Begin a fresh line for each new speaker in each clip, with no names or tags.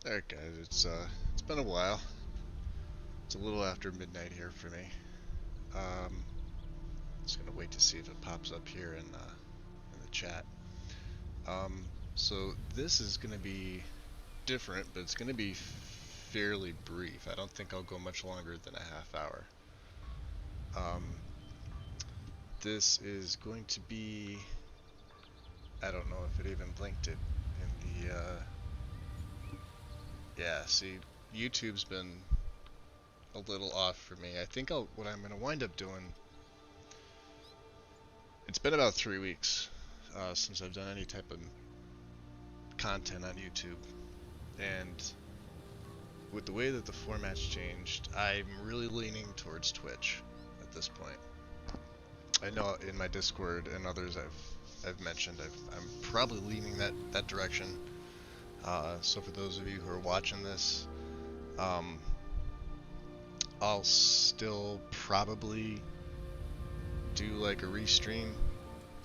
Alright guys, it's been a while. It's a little after midnight here for me. Just gonna wait to see if it pops up here in the chat. So this is gonna be different, but it's gonna be fairly brief. I don't think I'll go much longer than a half hour. This is going to be, I don't know if it even blinked it in the yeah, see, YouTube's been a little off for me. I think what I'm gonna wind up doing, it's been about 3 weeks since I've done any type of content on YouTube, and with the way that the format's changed, I'm really leaning towards Twitch at this point. I know in my Discord and others I've mentioned I'm probably leaning that direction. So for those of you who are watching this, I'll still probably do like a restream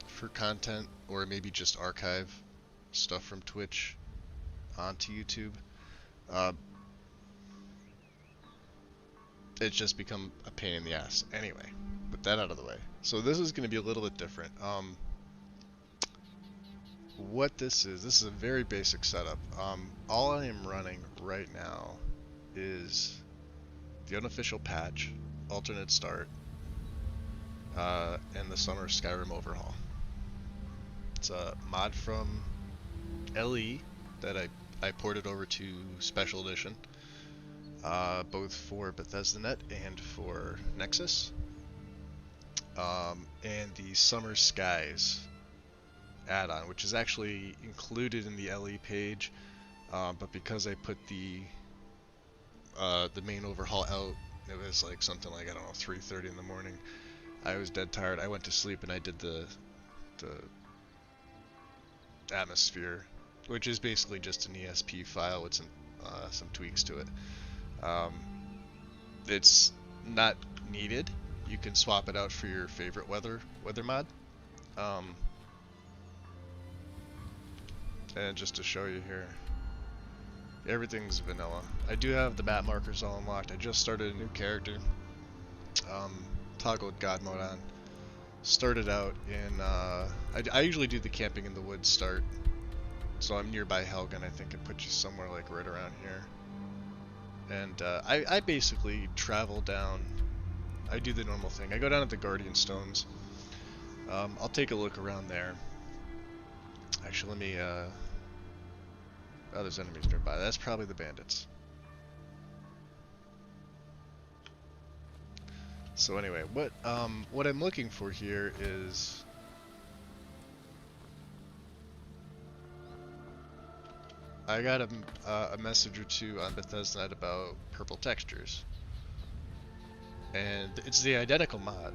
for content, or maybe just archive stuff from Twitch onto YouTube. It's just become a pain in the ass. Anyway, with that out of the way. So this is going to be a little bit different. What this is a very basic setup. All I am running right now is the unofficial patch, alternate start, and the summer Skyrim overhaul. It's a mod from LE that I ported over to Special Edition, both for Bethesda.net and for Nexus. And the Summer Skies add-on, which is actually included in the LE page, but because I put the main overhaul out, it was like something like, I don't know, 3:30 in the morning. I was dead tired. I went to sleep and I did the atmosphere, which is basically just an ESP file with some tweaks to it. It's not needed. You can swap it out for your favorite weather mod. And just to show you here, everything's vanilla. I do have the map markers all unlocked. I just started a new character. Toggled God mode on. Started out in, I usually do the camping in the woods start. So I'm nearby Helgen. I think it puts you somewhere like right around here. And I basically travel down. I do the normal thing. I go down to the Guardian Stones. I'll take a look around there. Actually, let me, oh, there's enemies nearby. That's probably the bandits. So anyway, what I'm looking for here is I got a message or two on Bethesda.net about purple textures. And it's the identical mod.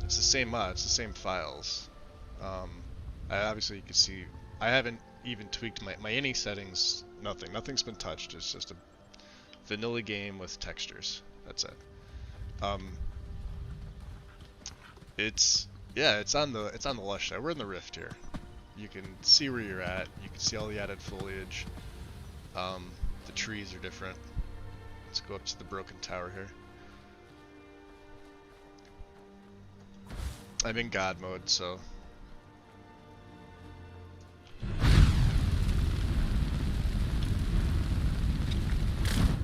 It's the same mod, it's the same files. Obviously you can see, I haven't even tweaked my any settings, nothing's been touched. It's just a vanilla game with textures. That's it. It's on the lush side. We're in the rift here. You can see where you're at. You can see all the added foliage. The trees are different. Let's go up to the broken tower here. I'm in God mode, so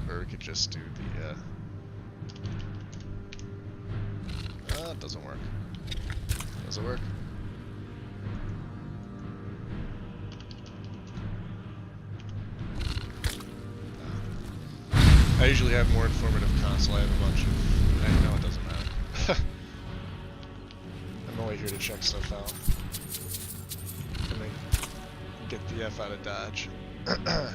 or we could just do the it doesn't work. Does it work? I usually have more informative console. I have a bunch of... I know it doesn't matter. I'm only here to check stuff out. And then get the F out of Dodge. I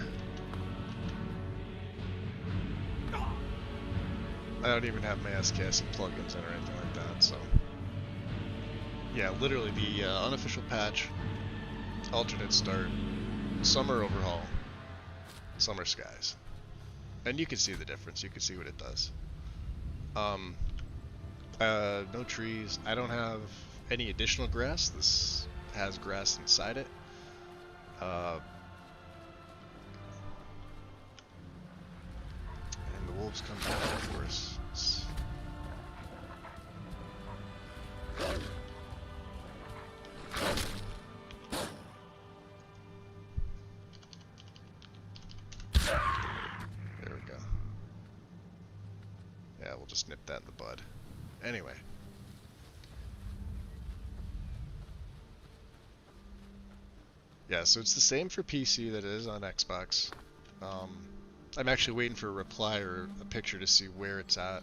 don't even have my SKS plugins in or anything like that, so... Yeah, literally the unofficial patch, alternate start, summer overhaul, summer skies. And you can see the difference, you can see what it does. No trees. I don't have any additional grass. This has grass inside it. wolves come down, of course. There we go. Yeah, we'll just nip that in the bud. Anyway. Yeah, so it's the same for PC that it is on Xbox. I'm actually waiting for a reply or a picture to see where it's at.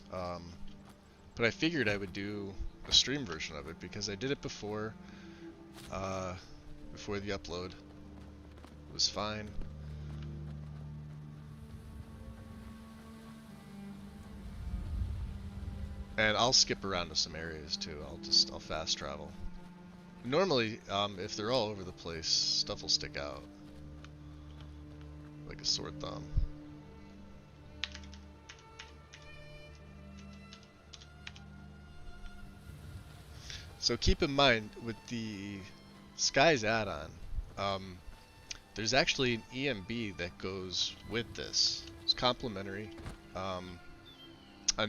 But I figured I would do a stream version of it because I did it before the upload. It was fine. And I'll skip around to some areas too. I'll fast travel. Normally, if they're all over the place, stuff will stick out like a sore thumb. So keep in mind with the Skies add-on, there's actually an EMB that goes with this. It's complimentary. On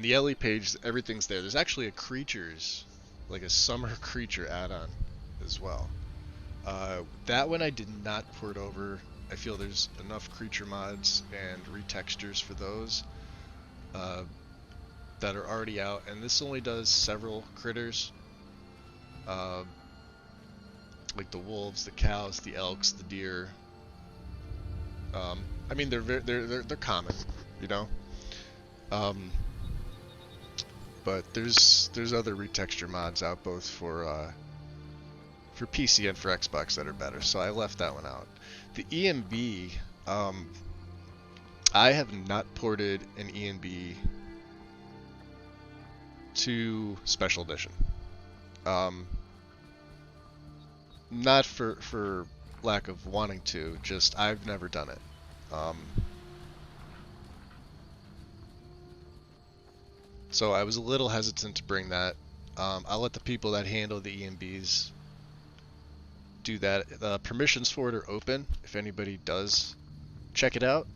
the LE page, everything's there. There's actually a creatures, like a summer creature add-on as well. That one I did not port over. I feel there's enough creature mods and retextures for those that are already out, and this only does several critters, like the wolves, the cows, the elks, the deer. I mean, they're common, you know. But there's other retexture mods out both for PC and for Xbox that are better, so I left that one out. The EMB, I have not ported an EMB to Special Edition. Not for lack of wanting to, just I've never done it. So I was a little hesitant to bring that. I'll let the people that handle the EMBs do that. The permissions for it are open if anybody does check it out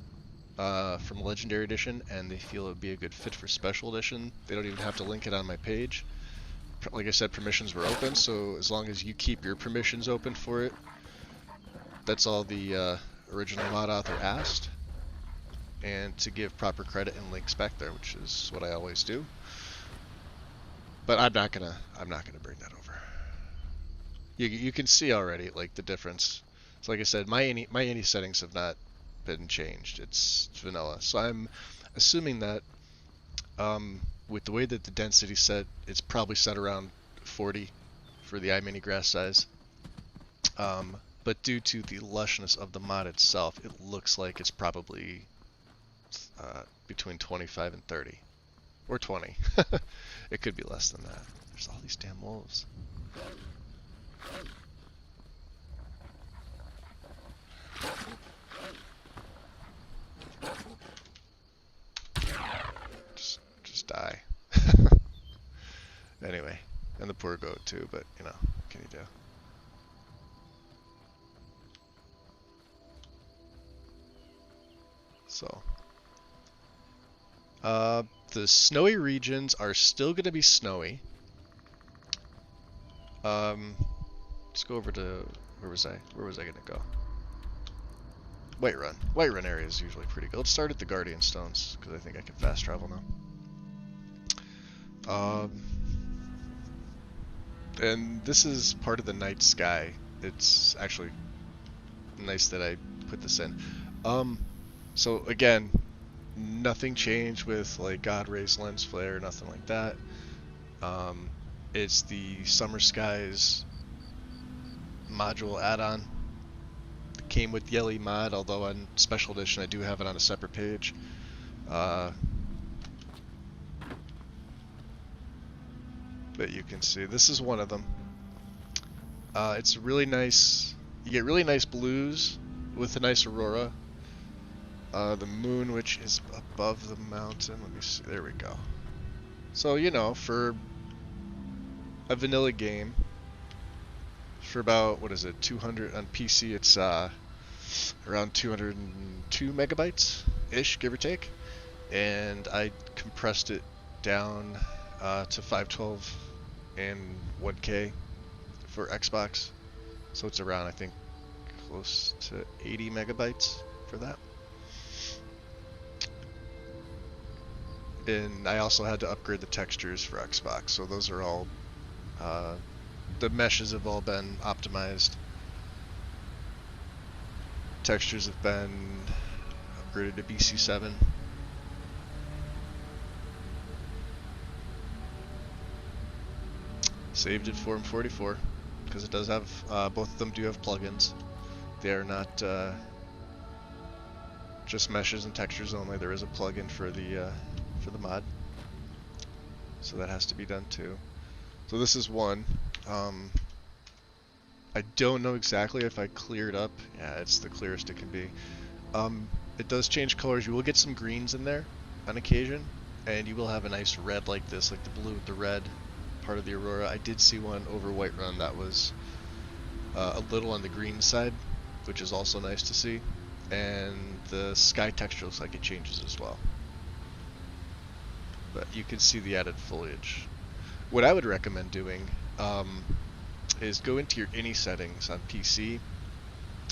from Legendary Edition and they feel it would be a good fit for Special Edition. They don't even have to link it on my page. Like I said, permissions were open, so as long as you keep your permissions open for it, that's all the original mod author asked. And to give proper credit and links back there, which is what I always do. But I'm not gonna bring that over. You can see already like the difference. So like I said, my any settings have not been changed. It's vanilla. So I'm assuming that with the way that the density set, it's probably set around 40 for the iMini grass size. But due to the lushness of the mod itself, it looks like it's probably between 25 and 30. Or 20. It could be less than that. There's all these damn wolves. Just die. Anyway, and the poor goat too, but you know, what can you do? So, the snowy regions are still going to be snowy. Let's go over to, where was I going to go? Whiterun. Whiterun area is usually pretty good. Let's start at the Guardian Stones, because I think I can fast travel now. And this is part of the night sky. It's actually nice that I put this in. So again, nothing changed with like God Rays lens flare, nothing like that. It's the Summer Skies module add-on. It came with the LE mod, although on Special Edition I do have it on a separate page. But you can see this is one of them. It's really nice. You get really nice blues with a nice aurora. The moon, which is above the mountain. Let me see. There we go. So, you know, for a vanilla game, for about, what is it, 200 on PC, it's around 202 megabytes, ish, give or take, and I compressed it down to 512 and 1K for Xbox, so it's around, I think, close to 80 megabytes for that. And I also had to upgrade the textures for Xbox, so those are all, the meshes have all been optimized. Textures have been upgraded to BC7. Saved at 4M44 because it does have, both of them do have plugins. They are not just meshes and textures only. There is a plugin for the mod, so that has to be done too. So this is one. I don't know exactly if I cleared up. Yeah, it's the clearest it can be. It does change colors. You will get some greens in there on occasion, and you will have a nice red like this, like the blue with the red part of the Aurora. I did see one over Whiterun that was a little on the green side, which is also nice to see. And the sky texture looks like it changes as well. But you can see the added foliage. What I would recommend doing is go into your any settings on PC,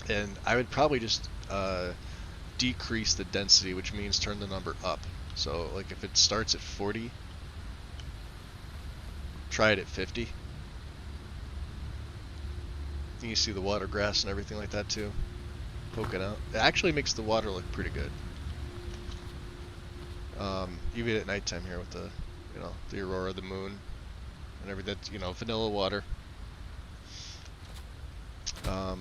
and I would probably just decrease the density, which means turn the number up. So like if it starts at 40, try it at 50. You can see the water grass and everything like that too, poking out. It actually makes the water look pretty good. Even at nighttime here with the, the aurora, the moon, and everything. That's, vanilla water. I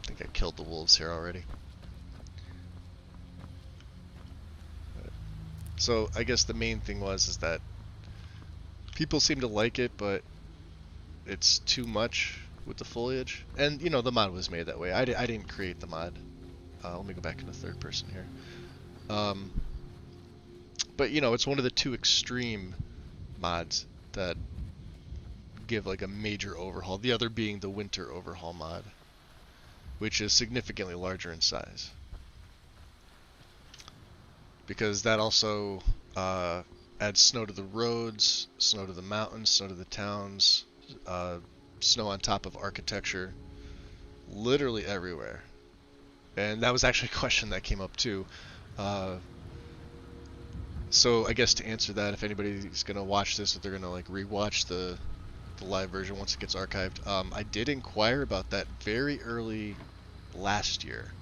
think I killed the wolves here already. So I guess the main thing is that people seem to like it, but it's too much with the foliage. And the mod was made that way. I didn't create the mod. Let me go back into third person here. But it's one of the two extreme mods that give like a major overhaul. The other being the winter overhaul mod, which is significantly larger in size, because that also adds snow to the roads, snow to the mountains, snow to the towns, snow on top of architecture, literally everywhere. And that was actually a question that came up too. So I guess to answer that, if anybody's gonna watch this, if they're gonna like rewatch the live version once it gets archived, I did inquire about that very early last year,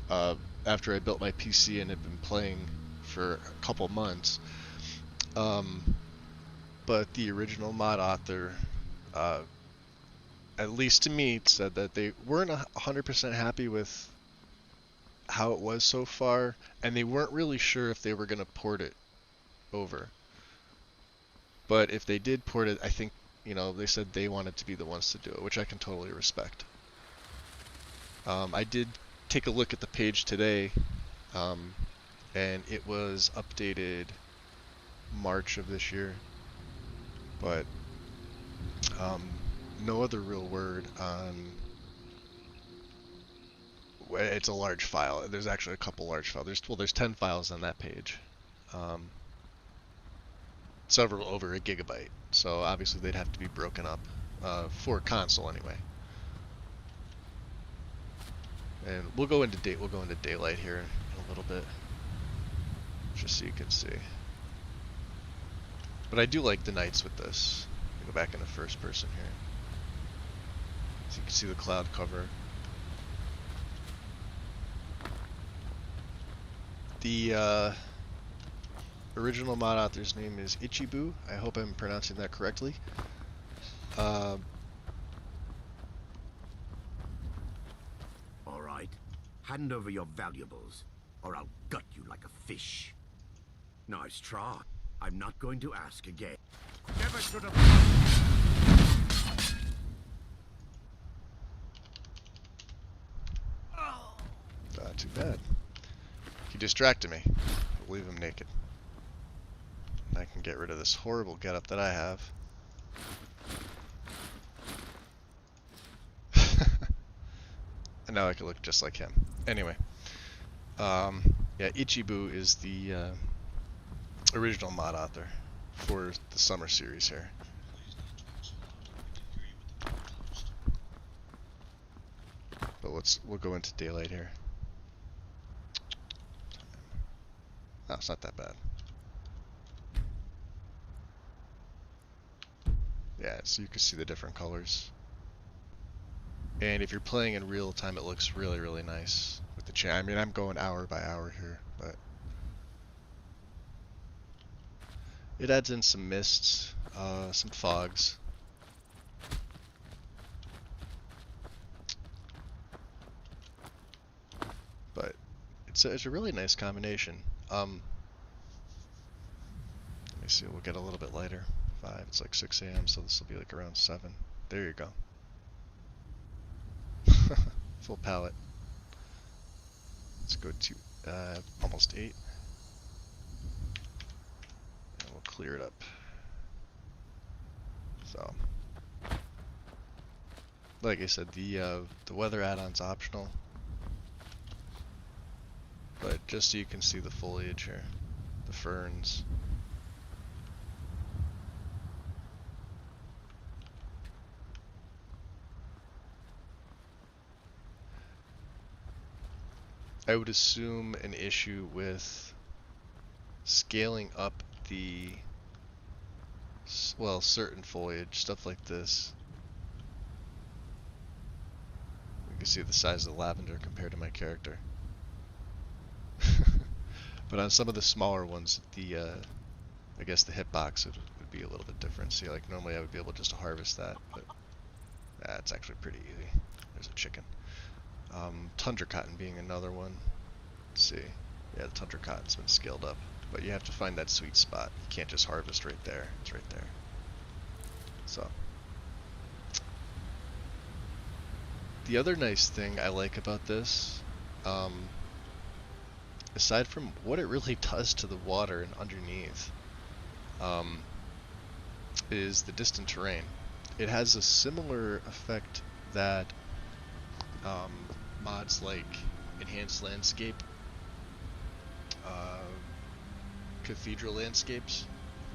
after I built my PC and had been playing for a couple months. But the original mod author, at least to me, said that they weren't 100% happy with how it was so far, and they weren't really sure if they were going to port it over. But if they did port it, I think, they said they wanted to be the ones to do it, which I can totally respect. I did take a look at the page today, and it was updated March of this year, but no other real word on. It's a large file. There's actually a couple large files. There's 10 files on that page. Several over a gigabyte. So obviously they'd have to be broken up for console anyway. And we'll go into daylight here in a little bit, just so you can see. But I do like the nights with this. Go back into first person here, so you can see the cloud cover. The original mod author's name is Ichibu. I hope I'm pronouncing that correctly.
All right. Hand over your valuables, or I'll gut you like a fish. Nice try. I'm not going to ask again. Never should have.
Too bad. He distracted me. I'll leave him naked. And I can get rid of this horrible getup that I have. And now I can look just like him. Anyway, yeah, Ichibu is the original mod author for the summer series here. But we'll go into daylight here. Oh, it's not that bad. Yeah, so you can see the different colors. And if you're playing in real time, it looks really, really nice with the chat. I mean, I'm going hour by hour here, but it adds in some mists, some fogs. But it's a really nice combination. Let me see, we'll get a little bit lighter. 5, it's like 6 a.m., so this will be like around 7. There you go. Full palette. Let's go to almost 8. And we'll clear it up. So, like I said, the weather add-on's optional. But just so you can see the foliage here, the ferns. I would assume an issue with scaling up the, well, certain foliage, stuff like this. You can see the size of the lavender compared to my character. But on some of the smaller ones, I guess the hitbox would be a little bit different. See, like normally I would be able just to harvest that, but that's actually pretty easy. There's a chicken. Tundra cotton being another one. Let's see. Yeah, the tundra cotton's been scaled up, but you have to find that sweet spot. You can't just harvest right there. It's right there. So, the other nice thing I like about this, aside from what it really does to the water and underneath, is the distant terrain. It has a similar effect that mods like Enhanced Landscape, Cathedral Landscapes.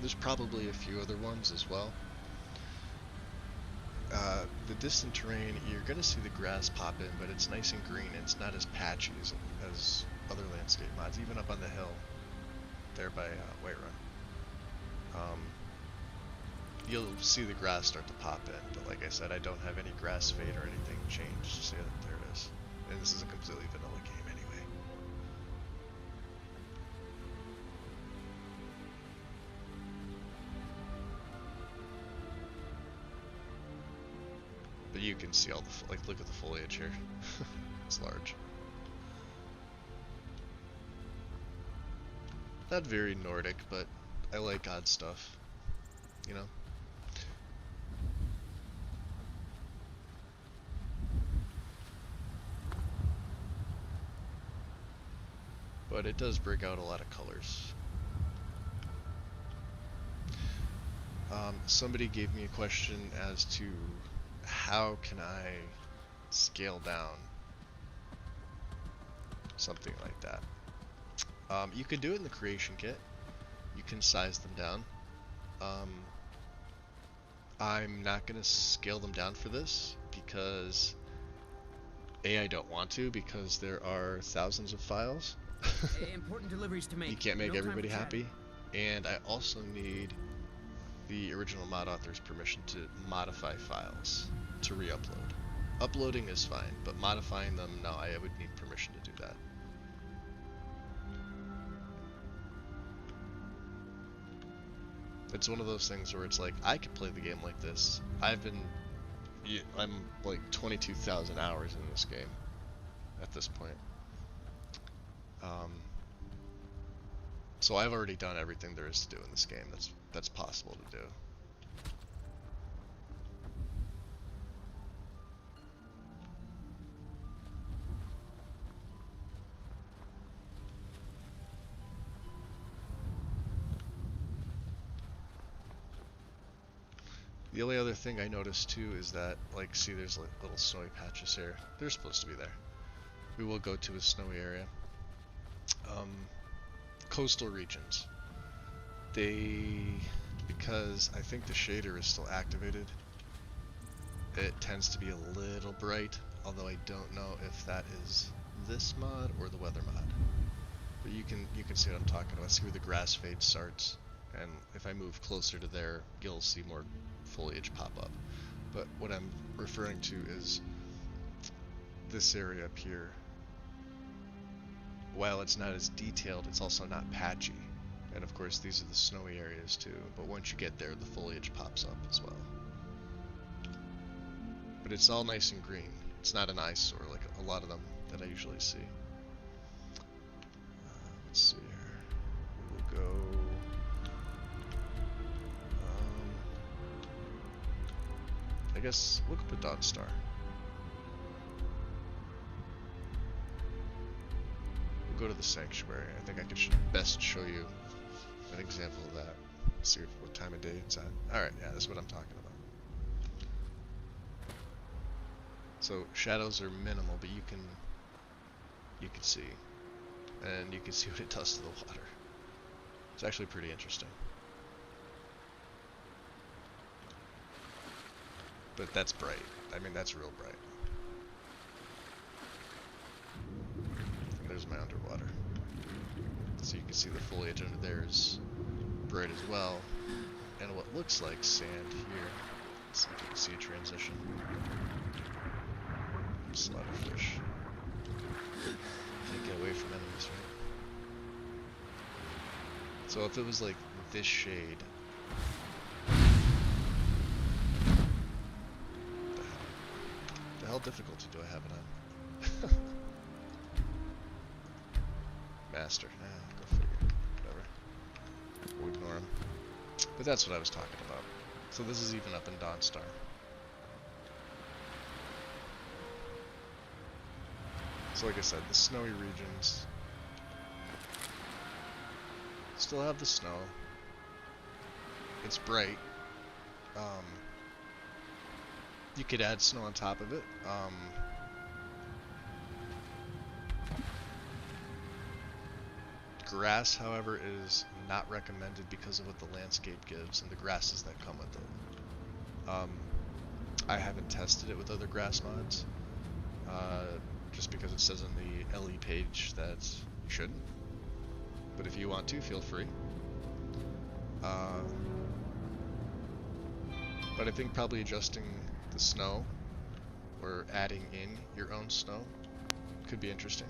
There's probably a few other ones as well. The distant terrain, you're going to see the grass pop in, but it's nice and green. It's not as patchy as other landscape mods, even up on the hill there by Whiterun. You'll see the grass start to pop in, but like I said, I don't have any grass fade or anything changed. See, there it is. And this is a completely vanilla game anyway. But you can see all the, like, look at the foliage here. It's large. Not very Nordic, but I like odd stuff, you know? But it does break out a lot of colors. Somebody gave me a question as to how can I scale down something like that. You can do it in the creation kit. You can size them down. I'm not going to scale them down for this because I don't want to, because there are thousands of files.
Important deliveries to make.
You can't make everybody happy. And I also need the original mod author's permission to modify files to re-upload. Uploading is fine, but modifying them, no, I would need permission to do that. It's one of those things where it's like, I could play the game like this. I'm like 22,000 hours in this game at this point. So I've already done everything there is to do in this game that's possible to do. The only other thing I noticed too is that, like, see, there's like little snowy patches here. They're supposed to be there. we will go to a snowy area. Coastal regions. Because I think the shader is still activated, it tends to be a little bright, although I don't know if that is this mod or the weather mod. But you can see what I'm talking about. See where the grass fade starts, and if I move closer to there, you'll see more foliage pop up. But what I'm referring to is this area up here. While it's not as detailed, it's also not patchy. And of course these are the snowy areas too, but once you get there the foliage pops up as well. But it's all nice and green. It's not an eyesore like a lot of them that I usually see. Let's see here. We will go... I guess look up a Dawn Star. We'll go to the Sanctuary. I think I could best show you an example of that. See what time of day it's at. Alright, yeah, that's what I'm talking about. So shadows are minimal, but you can see. And you can see what it does to the water. It's actually pretty interesting. But that's bright. I mean, that's real bright. And there's my underwater. So you can see the foliage under there is bright as well. And what looks like sand here. Let's see if you can see a transition. Slaughterfish. Can't get away from enemies, right? So if it was like this shade, how difficult do I have it on? Master. Go figure. Whatever. We'll ignore him. But that's what I was talking about. So this is even up in Dawnstar. So like I said, the snowy regions still have the snow. It's bright. You could add snow on top of it. Grass, however, is not recommended because of what the landscape gives and the grasses that come with it. I haven't tested it with other grass mods, just because it says on the LE page that you shouldn't. But if you want to, feel free. But I think probably adjusting the snow or adding in your own snow could be interesting.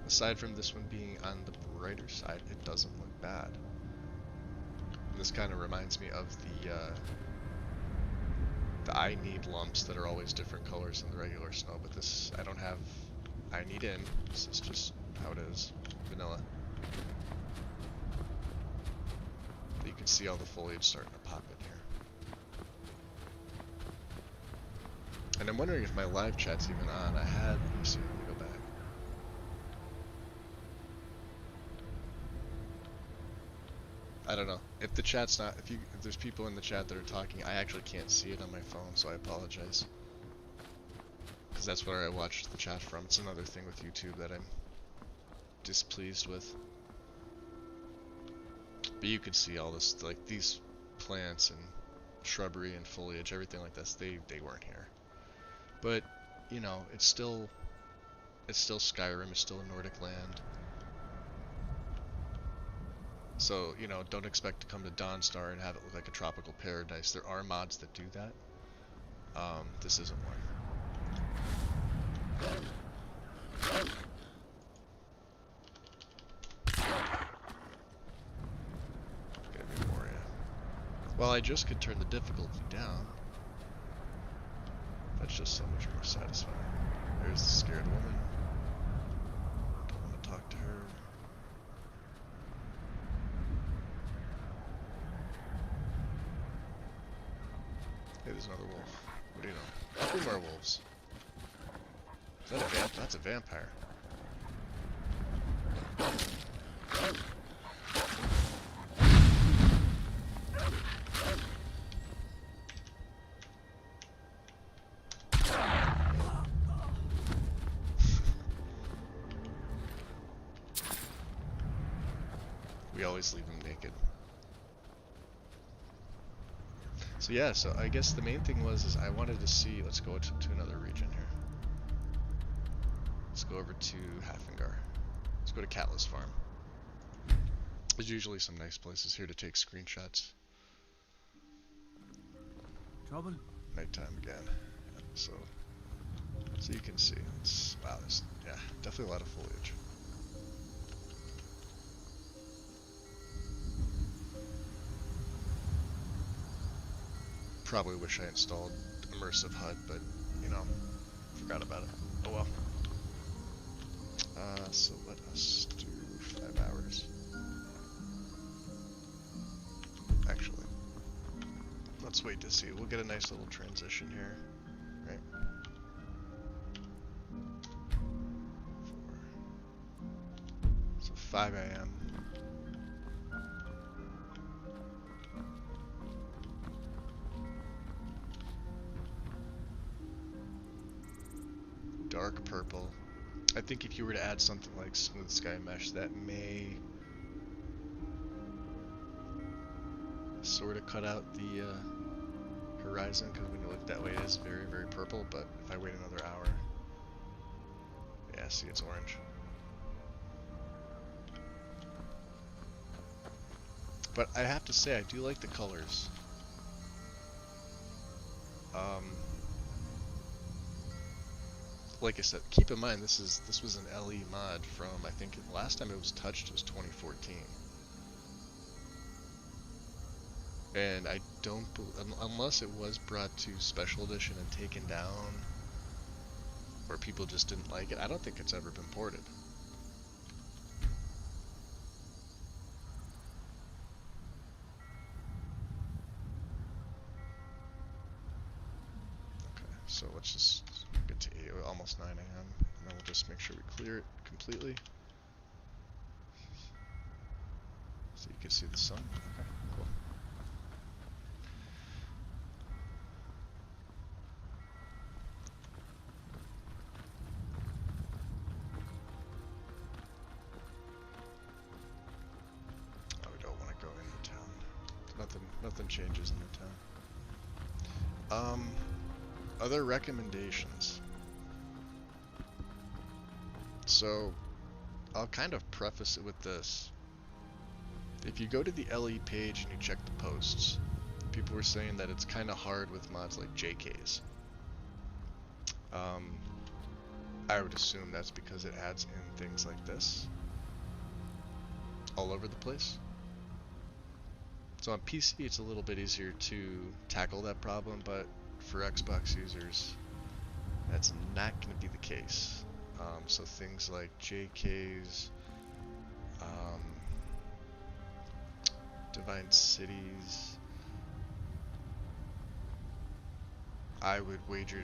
Aside from this one being on the brighter side, it doesn't look bad. And this kind of reminds me of the I need lumps that are always different colors than the regular snow, but this I don't have I need in. This is just how it is, vanilla. But you can see all the foliage starting to pop in here. And I'm wondering if my live chat's even on. Let me see, let me go back. I don't know. If the chat's not, if there's people in the chat that are talking, I actually can't see it on my phone, so I apologize. Because that's where I watched the chat from. It's another thing with YouTube that I'm displeased with. But you could see all this, like these plants and shrubbery and foliage, everything like this, they weren't here. But, you know, it's still Skyrim, it's still a Nordic land. So, you know, don't expect to come to Dawnstar and have it look like a tropical paradise. There are mods that do that. This isn't one. Gotta be more, yeah. Well, I just could turn the difficulty down. That's just so much more satisfying. There's the scared woman. Don't want to talk to her. Hey, there's another wolf. What do you know? 3 more wolves. Is that a vamp? That's a vampire. We always leave them naked. So yeah, so I guess the main thing was I wanted to see, let's go to another region here. Let's go over to Hafengar. Let's go to Catla's farm. There's usually some nice places here to take screenshots.
Trouble?
Nighttime again. So you can see, it's, wow, there's, yeah, definitely a lot of foliage. Probably wish I installed immersive HUD, but, you know, forgot about it. Oh well. So let us do 5 hours. Actually, let's wait to see. We'll get a nice little transition here, right? 4. So 5 a.m. Dark purple. I think if you were to add something like smooth sky mesh, that may sort of cut out the horizon, because when you look that way it is very, very purple, but if I wait another hour, yeah, see, it's orange. But I have to say, I do like the colors. Like I said, keep in mind this was an LE mod from, I think last time it was touched was 2014. And I don't, unless it was brought to Special Edition and taken down, or people just didn't like it, I don't think it's ever been ported. Okay, so let's just get to almost 9 a.m. and then we'll just make sure we clear it completely. So you can see the sun. Okay, cool. Oh, we don't want to go into town. Nothing changes in the town. Other recommendations. So, I'll kind of preface it with this. If you go to the LE page and you check the posts, people were saying that it's kind of hard with mods like JKs. I would assume that's because it adds in things like this all over the place. So on PC it's a little bit easier to tackle that problem, but for Xbox users that's not going to be the case. So things like JKs, Divine Cities, I would wager,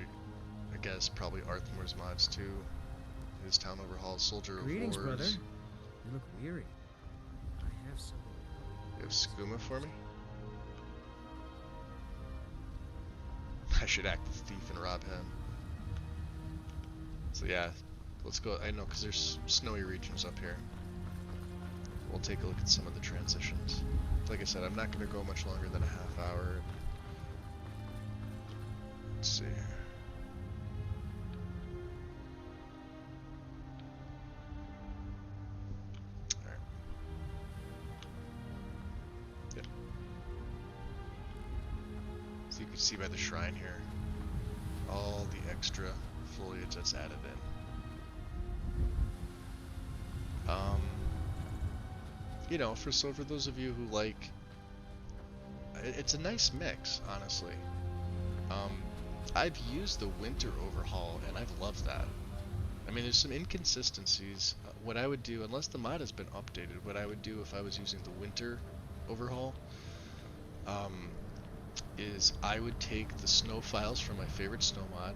I guess, probably Arthmor's mods too. His town overhaul, Soldier of
Greetings,
Wars.
brother. You look weary. I have some.
You have skooma for me? I should act the thief and rob him. So yeah, let's go. I know, because there's snowy regions up here. We'll take a look at some of the transitions. Like I said, I'm not going to go much longer than a half hour. Let's see here. Alright. Yep. So you can see by the shrine here, all the extra foliage that's added in. You know, for those of you who like, it's a nice mix, honestly. I've used the winter overhaul and I've loved that. I mean, there's some inconsistencies. What I would do, unless the mod has been updated, what I would do if I was using the winter overhaul, is I would take the snow files from my favorite snow mod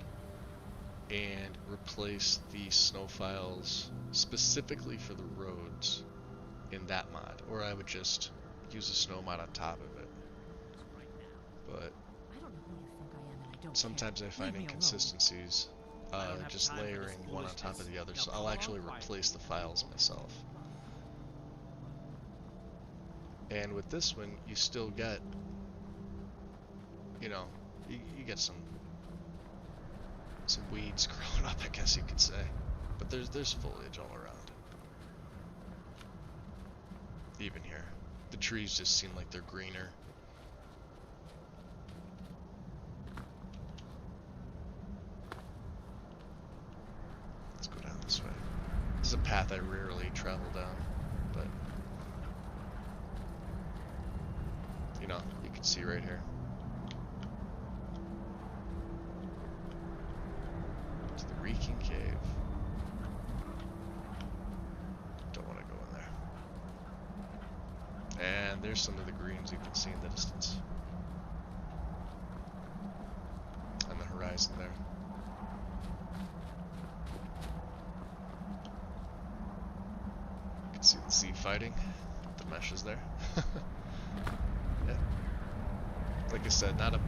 and replace the snow files specifically for the roads in that mod, or I would just use a snow mod on top of it. But sometimes I find inconsistencies just layering one on top of the other, so I'll actually replace the files myself. And with this one, you still get, you know, you get some weeds growing up, I guess you could say. But there's foliage all around. Even here. The trees just seem like they're greener. Let's go down this way. This is a path I rarely travel down, but you know, you can see right here. To the Reeking Cave. Don't want to go in there. And there's some of the greens you can see in the distance. On the horizon there. You can see the sea fighting. The mesh is there. Yeah. Like I said, not a...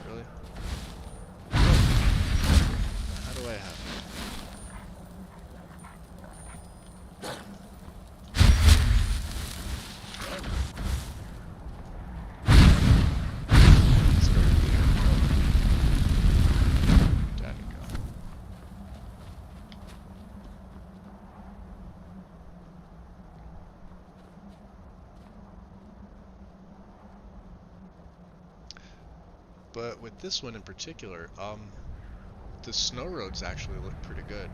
Really? How do I have it? Let's go here. Down you go. But with this one in particular, the snow roads actually look pretty good.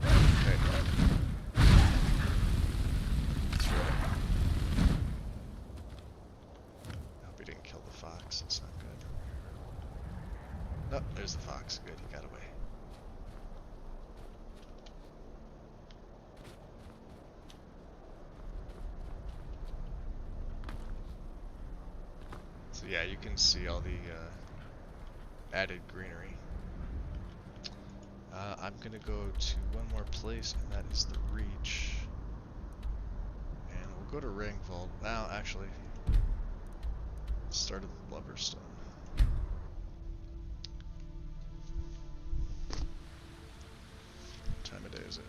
Okay. I hope he didn't kill the fox, it's not good. No, there's the fox, good, he got away. So yeah, you can see all the added greenery. I'm gonna go to one more place, and that is the Reach. And we'll go to Ringvold. Now, actually, start of Loverstone. What time of day is it?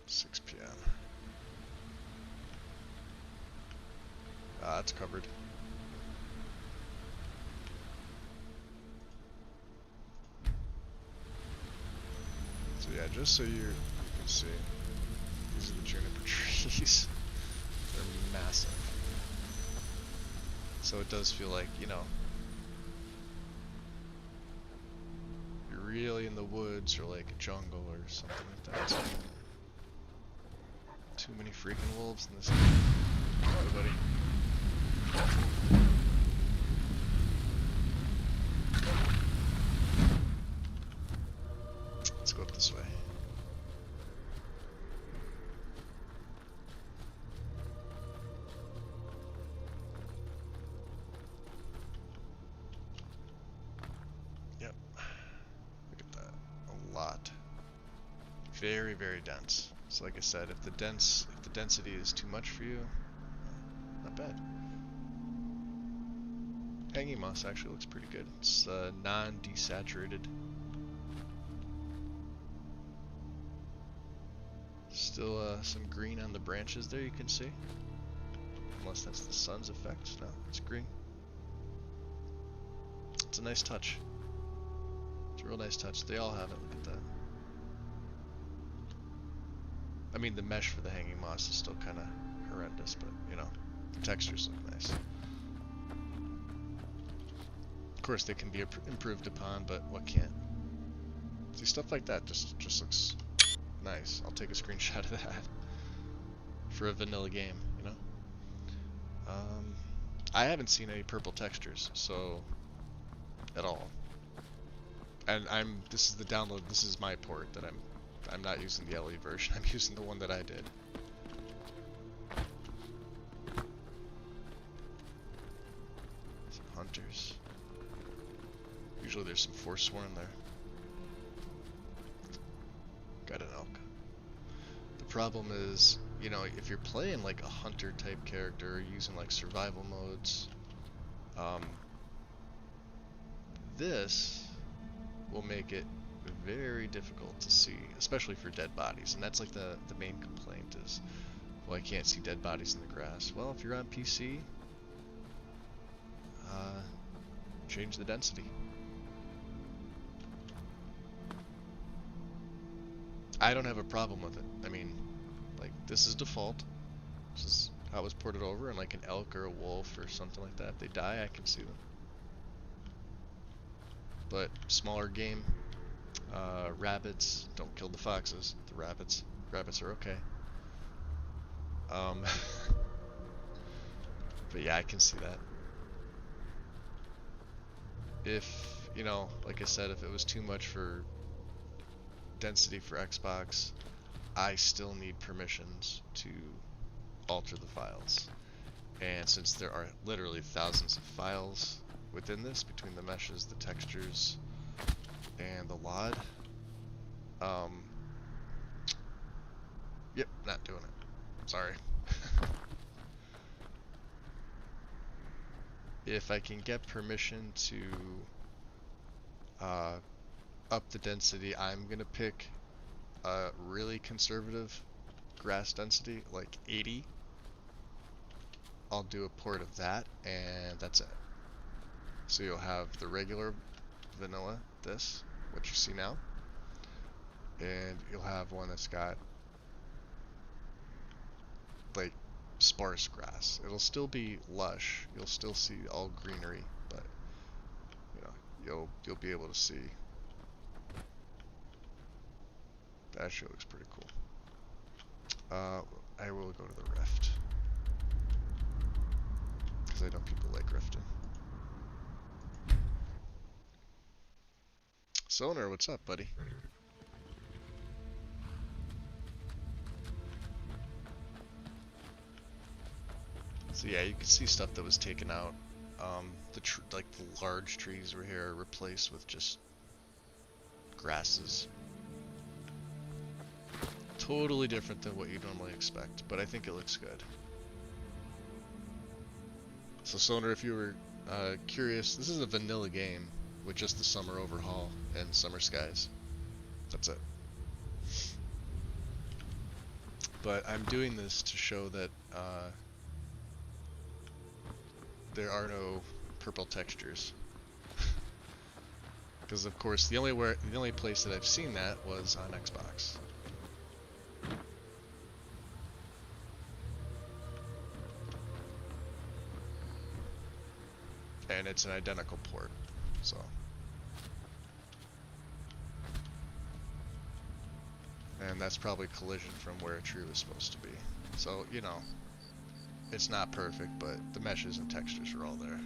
6 p.m. It's covered. So yeah, just so you can see, these are the juniper trees. They're massive. So it does feel like, you know, you're really in the woods or like a jungle or something like that. Too many freaking wolves in this game. Everybody. Let's go up this way. Yep. Look at that. A lot. Very, very dense. So like I said, if the density is too much for you, not bad. Hanging moss actually looks pretty good. It's non-desaturated. Still some green on the branches there, you can see. Unless that's the sun's effect. No, it's green. It's a nice touch. It's a real nice touch. They all have it. Look at that. I mean, the mesh for the hanging moss is still kind of horrendous, but you know, the textures look nice. Of course, they can be improved upon, but what can't? See, stuff like that just looks nice. I'll take a screenshot of that for a vanilla game, you know. I haven't seen any purple textures, so at all. And this is the download. This is my port that I'm not using the LE version. I'm using the one that I did. Some hunters. Usually there's some Forsworn there. Got an elk. The problem is, you know, if you're playing like a hunter type character or using like survival modes, this will make it very difficult to see, especially for dead bodies, and that's like the main complaint is Well, I can't see dead bodies in the grass. Well, if you're on PC, change the density. I don't have a problem with it. I mean, like, this is default. This is how it was ported over, and like an elk or a wolf or something like that, if they die, I can see them. But smaller game, rabbits, don't kill the foxes. The rabbits are okay. But yeah, I can see that. If, you know, like I said, if it was too much for density for Xbox, I still need permissions to alter the files. And since there are literally thousands of files within this, between the meshes, the textures, and the LOD, yep, not doing it. Sorry. If I can get permission to up the density, I'm gonna pick a really conservative grass density, like 80. I'll do a port of that, and that's it. So you'll have the regular vanilla, this, what you see now, and you'll have one that's got like sparse grass. It'll still be lush. You'll still see all greenery, but you know, you'll be able to see. That actually looks pretty cool. I will go to the Rift, because I know people like rifting. Sonar, what's up, buddy? So yeah, you can see stuff that was taken out. Like the large trees were here, replaced with just grasses. Totally different than what you normally expect, but I think it looks good. So Sonar, if you were curious, this is a vanilla game with just the summer overhaul and summer skies. That's it. But I'm doing this to show that there are no purple textures. Because of course the only place that I've seen that was on Xbox. And it's an identical port, so. And that's probably collision from where a tree was supposed to be. So, you know, it's not perfect, but the meshes and textures are all there.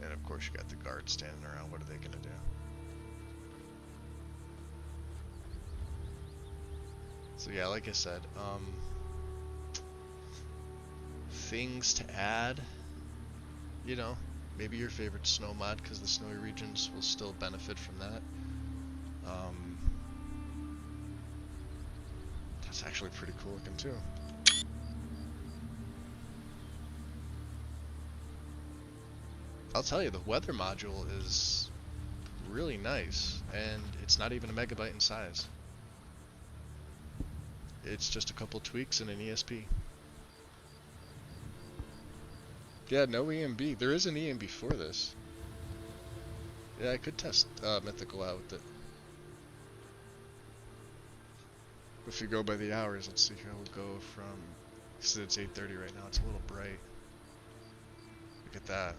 And of course you got the guards standing around. What are they gonna do? So yeah, like I said, things to add, you know, maybe your favorite snow mod, because the snowy regions will still benefit from that. That's actually pretty cool looking too. I'll tell you, the weather module is really nice, and it's not even a megabyte in size. It's just a couple tweaks and an ESP. Yeah, no EMB. There is an EMB for this. Yeah, I could test Mythical out with it. If you go by the hours, let's see here. We'll go from, because it's 8:30 right now. It's a little bright. Look at that.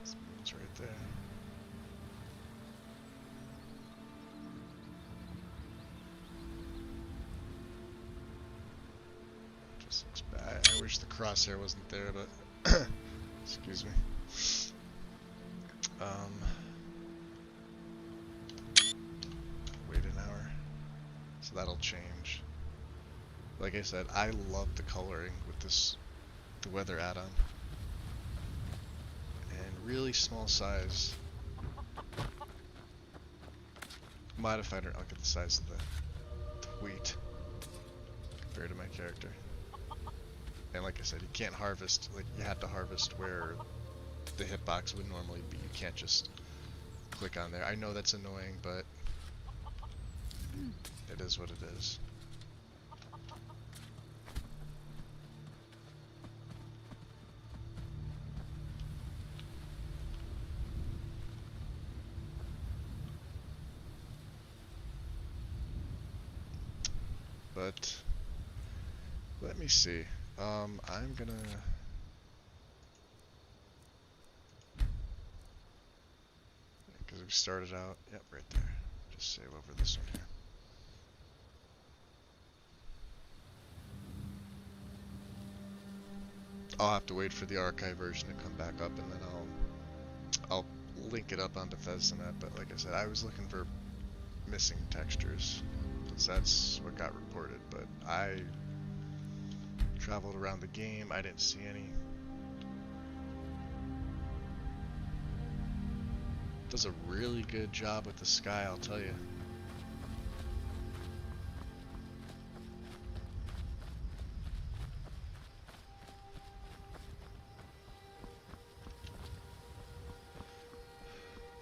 This moon's right there. Just looks bad. I wish the crosshair wasn't there, but excuse me. Wait an hour. So that'll change. Like I said, I love the coloring with this, the weather add-on. And really small size. Modified, I'll get the size of the wheat compared to my character. And like I said, you can't harvest, like you have to harvest where the hitbox would normally be. You can't just click on there. I know that's annoying, but it is what it is. But let me see. I'm gonna because we started out. Yep, right there. Just save over this one here. I'll have to wait for the archive version to come back up, and then I'll link it up on Bethesda.net. But like I said, I was looking for missing textures, because that's what got reported. But I traveled around the game, I didn't see any. Does a really good job with the sky, I'll tell you.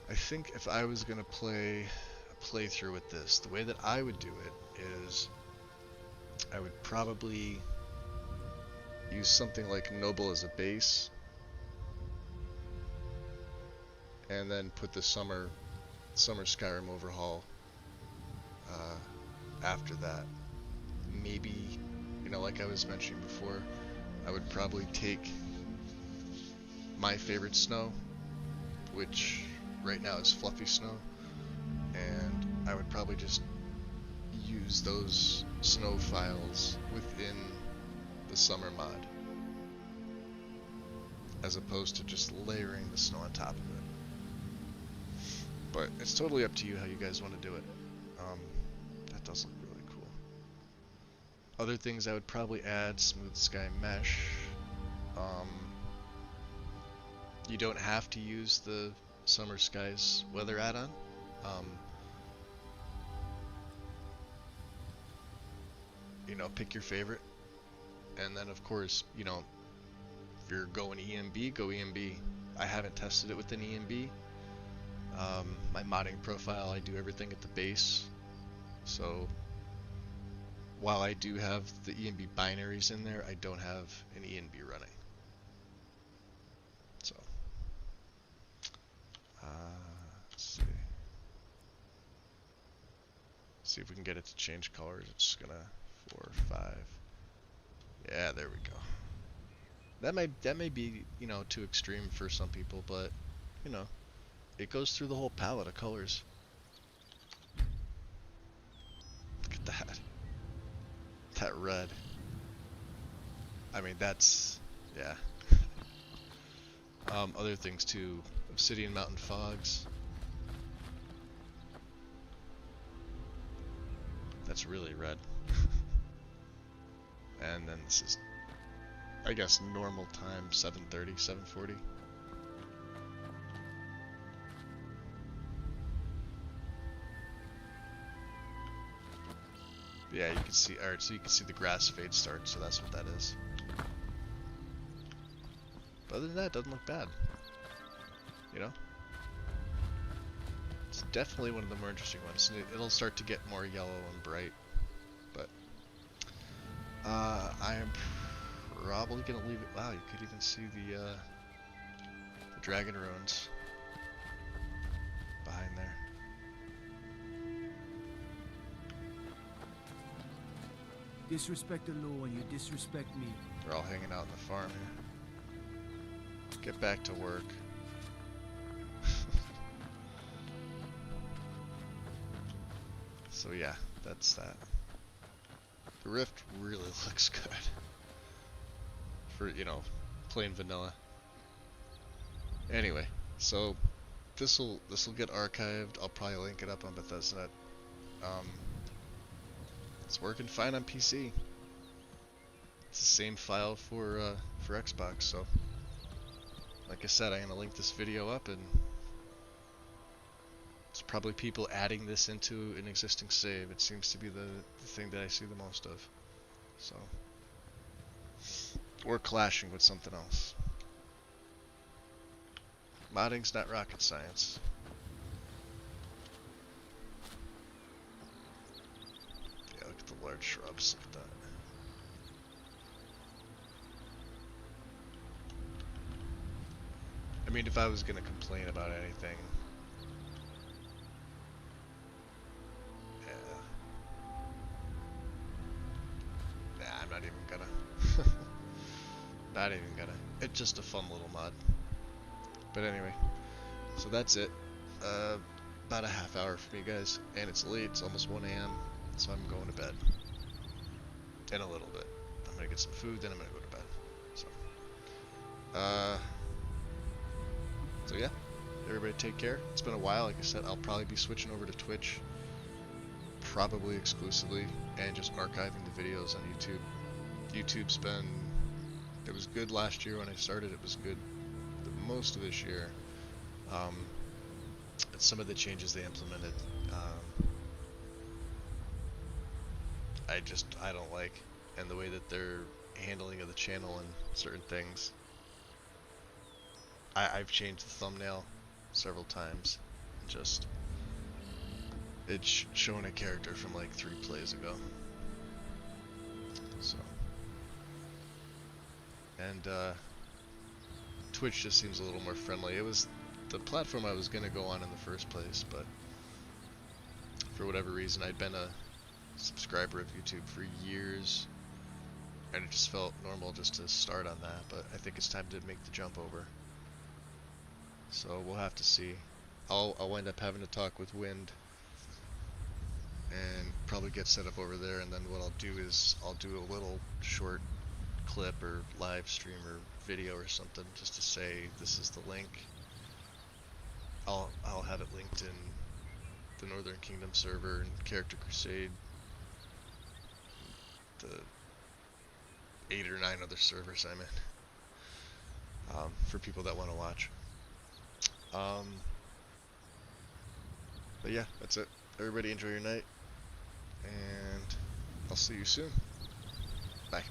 I think if I was gonna play a playthrough with this, the way that I would do it is I would probably use something like Noble as a base, and then put the summer Skyrim overhaul after that. Maybe, you know, like I was mentioning before, I would probably take my favorite snow, which right now is fluffy snow, and I would probably just use those snow files within the summer mod, as opposed to just layering the snow on top of it. But it's totally up to you how you guys want to do it. That does look really cool. Other things I would probably add: smooth sky mesh. You don't have to use the Summer Skies weather add-on. You know, pick your favorite. And then of course, you know, if you're going EMB, go EMB. I haven't tested it with an EMB. My modding profile, I do everything at the base. So while I do have the EMB binaries in there, I don't have an EMB running. So let's see if we can get it to change colors. It's gonna 4, 5. Yeah, there we go. That may be, you know, too extreme for some people, but you know, it goes through the whole palette of colors. Look at that. That red. I mean, that's, yeah. Other things too. Obsidian Mountain Fogs. That's really red. And then this is, I guess, normal time, 7:30, 7:40. Yeah, you can see, alright, so you can see the grass fade start, so that's what that is. But other than that, it doesn't look bad. You know? It's definitely one of the more interesting ones. It'll start to get more yellow and bright. But I am probably gonna leave it. Wow, you could even see the dragon ruins behind there.
Disrespect the law and you disrespect me.
They're all hanging out in the farm here. Get back to work. So yeah, that's that. The Rift really looks good. For, you know, plain vanilla. Anyway, so this'll get archived. I'll probably link it up on Bethesda.net. It's working fine on PC. It's the same file for Xbox, so like I said, I'm gonna link this video up, and it's Probably people adding this into an existing save. It seems to be the thing that I see the most of. So, or clashing with something else. Modding's not rocket science. Yeah, look at the large shrubs. Look at that. I mean, if I was gonna complain about anything, I'm not even gonna. Not even gonna. It's just a fun little mod. But anyway, so that's it. About a half hour for me, guys. And it's late, it's almost 1 a.m. So I'm going to bed. In a little bit. I'm gonna get some food, then I'm gonna go to bed. So yeah. Everybody take care. It's been a while, like I said. I'll probably be switching over to Twitch. Probably exclusively. And just archiving the videos on YouTube. YouTube's been... It was good last year when I started. It was good most of this year. But some of the changes they implemented, I don't like. And the way that they're handling of the channel and certain things. I've changed the thumbnail several times. Just... It's showing a character from like 3 plays ago. So... And, Twitch just seems a little more friendly. It was the platform I was going to go on in the first place, but for whatever reason, I'd been a subscriber of YouTube for years, and it just felt normal just to start on that, but I think it's time to make the jump over. So we'll have to see. I'll wind up having to talk with Wind and probably get set up over there, and then what I'll do is I'll do a little short clip or live stream or video or something just to say this is the link. I'll have it linked in the Northern Kingdom server and Character Crusade, the 8 or 9 other servers I'm in, for people that want to watch. But yeah, that's it. Everybody enjoy your night, and I'll see you soon. Bye.